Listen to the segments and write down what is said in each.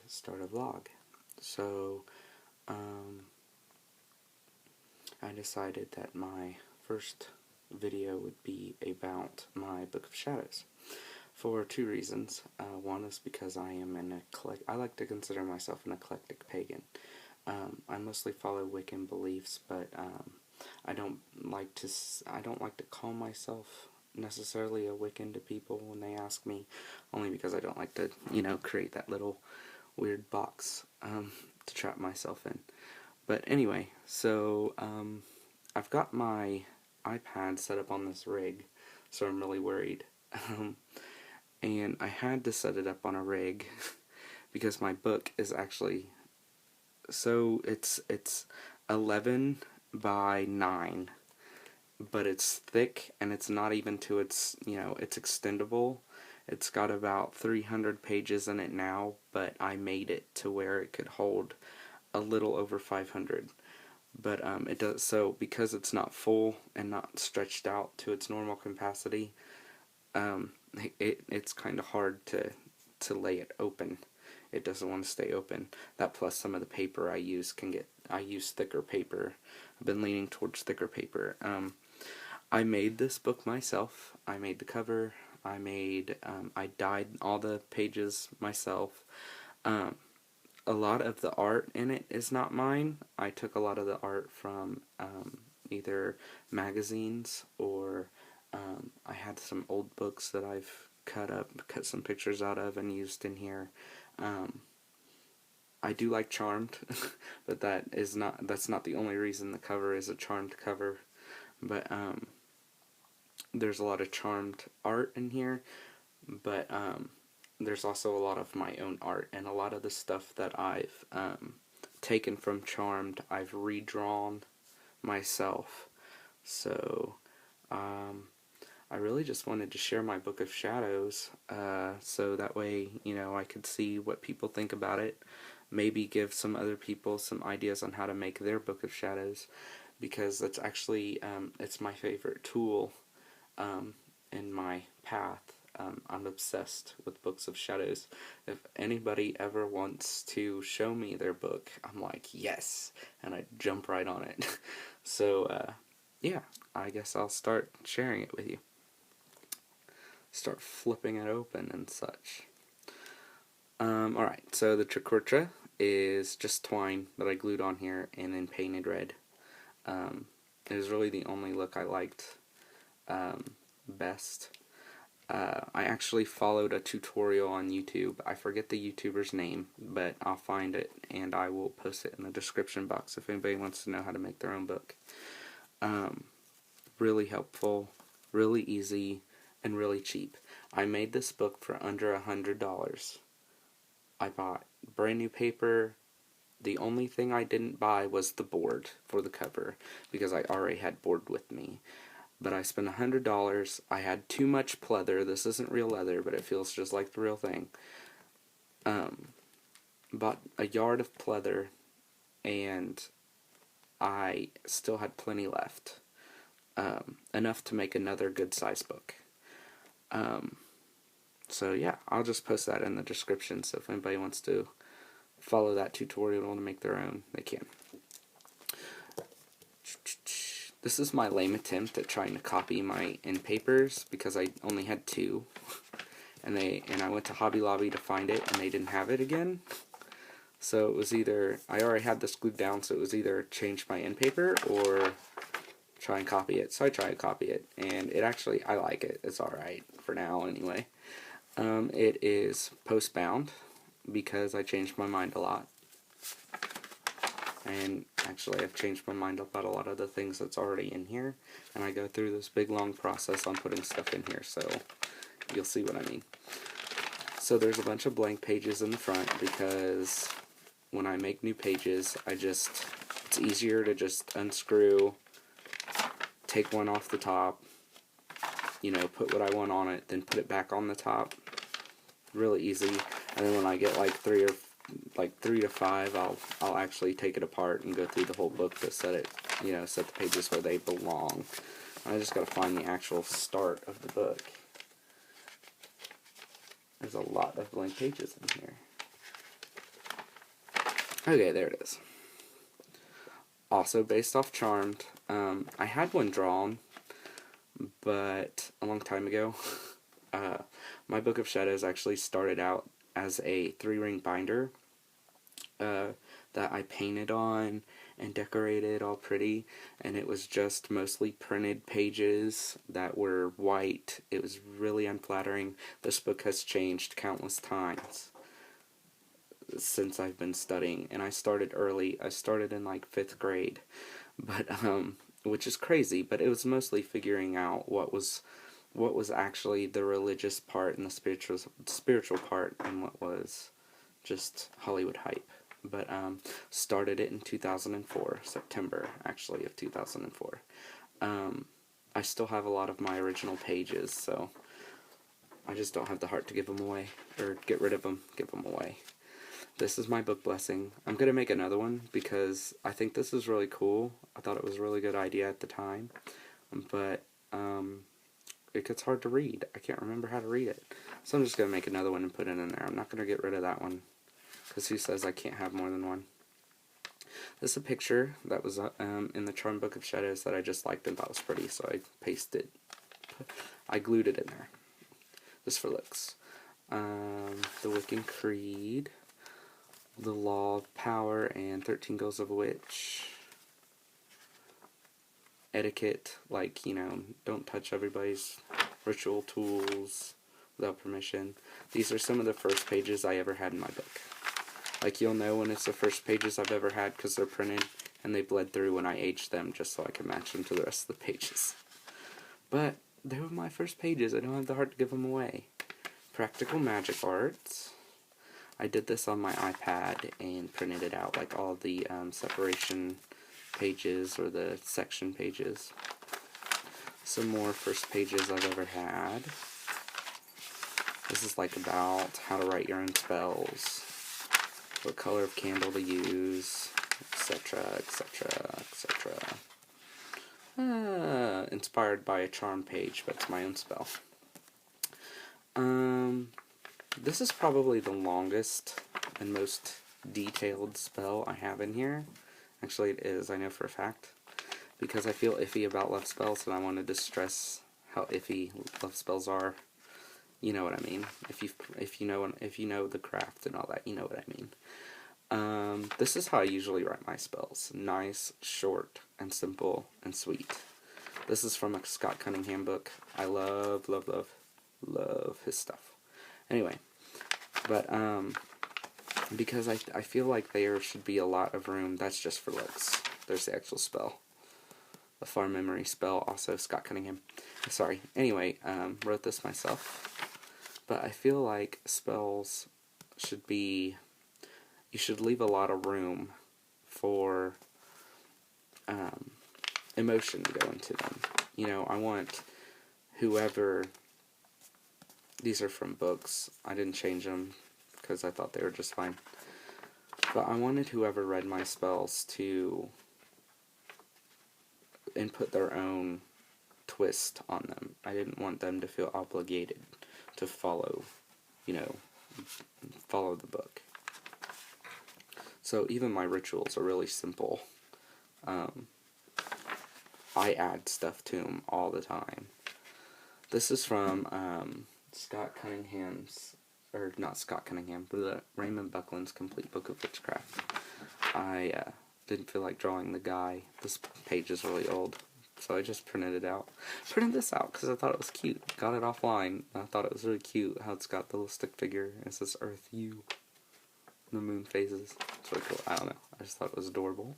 start a vlog. So, I decided that my first video would be about my Book of Shadows for two reasons. One is because I like to consider myself an eclectic pagan. I mostly follow Wiccan beliefs, but I don't like to call myself necessarily a Wiccan to people when they ask me, only because I don't like to, create that little weird box to trap myself in. But anyway, so I've got my iPad set up on this rig, so I'm really worried. And I had to set it up on a rig because my book is actually, so it's 11 by 9, but it's thick, and it's not even to its, it's extendable. It's got about 300 pages in it now, but I made it to where it could hold a little over 500. But it does, so because it's not full and not stretched out to its normal capacity, it's kind of hard to lay it open. It doesn't want to stay open. That plus some of the paper I use I use thicker paper. I've been leaning towards thicker paper. I made this book myself. I made the cover. I dyed all the pages myself. A lot of the art in it is not mine. I took a lot of the art from either magazines, or I had some old books that I've cut some pictures out of and used in here. I do like Charmed, but that's not the only reason the cover is a Charmed cover. But there's a lot of Charmed art in here, but there's also a lot of my own art, and a lot of the stuff that I've taken from Charmed, I've redrawn myself. So I really just wanted to share my Book of Shadows, so that way, I could see what people think about it, maybe give some other people some ideas on how to make their Book of Shadows, because that's actually, it's my favorite tool in my path. I'm obsessed with Books of Shadows. If anybody ever wants to show me their book, I'm like, yes, and I jump right on it. So, yeah, I guess I'll start sharing it with you. Start flipping it open and such. Alright, so the triquetra is just twine that I glued on here and then painted red. It was really the only look I liked best. I actually followed a tutorial on YouTube. I forget the YouTuber's name, but I'll find it and I will post it in the description box if anybody wants to know how to make their own book. Really helpful, really easy, and really cheap. I made this book for under $100. I bought brand new paper. The only thing I didn't buy was the board for the cover, because I already had board with me. But I spent $100. I had too much pleather. This isn't real leather, but it feels just like the real thing. Bought a yard of pleather, and I still had plenty left. Enough to make another good size book. So yeah, I'll just post that in the description, so if anybody wants to follow that tutorial and make their own, they can. This is my lame attempt at trying to copy my end papers, because I only had 2, and I went to Hobby Lobby to find it, and they didn't have it again. So it was either, I already had this glued down, so it was either change my end paper or try and copy it. So I tried to copy it, and it actually, I like it. It's alright for now anyway. It is post-bound, because I changed my mind a lot. And actually, I've changed my mind about a lot of the things that's already in here, and I go through this big long process on putting stuff in here, so you'll see what I mean. So there's a bunch of blank pages in the front, because when I make new pages, it's easier to just unscrew, take one off the top, put what I want on it, then put it back on the top. Really easy. And then when I get like 3 to 5, I'll actually take it apart and go through the whole book to set it, set the pages where they belong. I just gotta find the actual start of the book. There's a lot of blank pages in here. Okay, there it is. Also based off Charmed. I had one drawn, but a long time ago. My Book of Shadows actually started out as a 3-ring binder that I painted on and decorated all pretty, and it was just mostly printed pages that were white. It was really unflattering. This book has changed countless times since I've been studying, and I started early. I started in like 5th grade, but which is crazy, but it was mostly figuring out what was actually the religious part and the spiritual part, and what was just Hollywood hype. But started it in 2004, September actually of 2004. I still have a lot of my original pages, so I just don't have the heart to give them away, or get rid of them, give them away. This is my book blessing. I'm going to make another one because I think this is really cool. I thought it was a really good idea at the time, but it gets hard to read. I can't remember how to read it. So I'm just going to make another one and put it in there. I'm not going to get rid of that one, because who says I can't have more than one? This is a picture that was in the Charmed Book of Shadows that I just liked and thought was pretty, so I glued it in there, just for looks. The Wiccan Creed, The Law of Power, and 13 Goals of a Witch. Etiquette, like, you know, don't touch everybody's ritual tools without permission. These are some of the first pages I ever had in my book. Like, you'll know when it's the first pages I've ever had because they're printed and they bled through when I aged them just so I can match them to the rest of the pages. But they were my first pages. I don't have the heart to give them away. Practical Magic Arts. I did this on my iPad and printed it out, like all the separation pages or the section pages. Some more first pages I've ever had. This is like about how to write your own spells, what color of candle to use, etc., etc., etc. Inspired by a charm page, but it's my own spell. This is probably the longest and most detailed spell I have in here. Actually, it is, I know for a fact, because I feel iffy about love spells, and I wanted to stress how iffy love spells are. You know what I mean. If you know the craft and all that, you know what I mean. This is how I usually write my spells. Nice, short, and simple, and sweet. This is from a Scott Cunningham book. I love, love, love, love his stuff. Anyway, but, because I feel like there should be a lot of room. That's just for looks. There's the actual spell. A Far Memory spell, also Scott Cunningham. Sorry. Anyway, wrote this myself. But I feel like spells should be... You should leave a lot of room for emotion to go into them. You know, I want whoever... These are from books. I didn't change them because I thought they were just fine. But I wanted whoever read my spells to input their own twist on them. I didn't want them to feel obligated to follow, you know, follow the book. So even my rituals are really simple. I add stuff to them all the time. This is from Scott Cunningham's, or not Scott Cunningham, but Raymond Buckland's Complete Book of Witchcraft. I didn't feel like drawing the guy. This page is really old, so I just printed it out. Printed this out because I thought it was cute. Got it offline, and I thought it was really cute how it's got the little stick figure. It says Earth U. The moon phases. It's really cool. I don't know. I just thought it was adorable.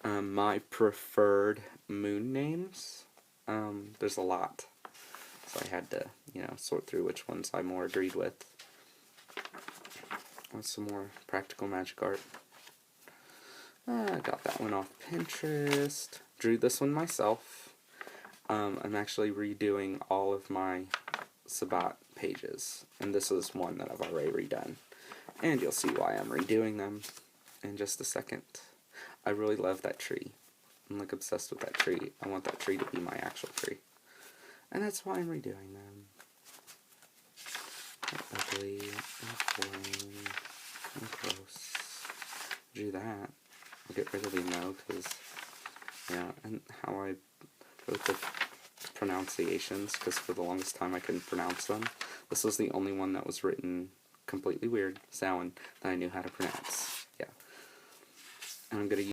My preferred moon names. There's a lot. So I had to, you know, sort through which ones I more agreed with. Some more practical magic art. I got that one off Pinterest. Drew this one myself. I'm actually redoing all of my Sabbat pages. And this is one that I've already redone. And you'll see why I'm redoing them in just a second. I really love that tree. I'm like obsessed with that tree. I want that tree to be my actual tree. And that's why I'm redoing them. They're ugly and boring and gross do that. I'll get rid of the no, because, yeah, and how I wrote the pronunciations, because for the longest time I couldn't pronounce them. This was the only one that was written completely weird, Samhain, that I knew how to pronounce. Yeah. And I'm going to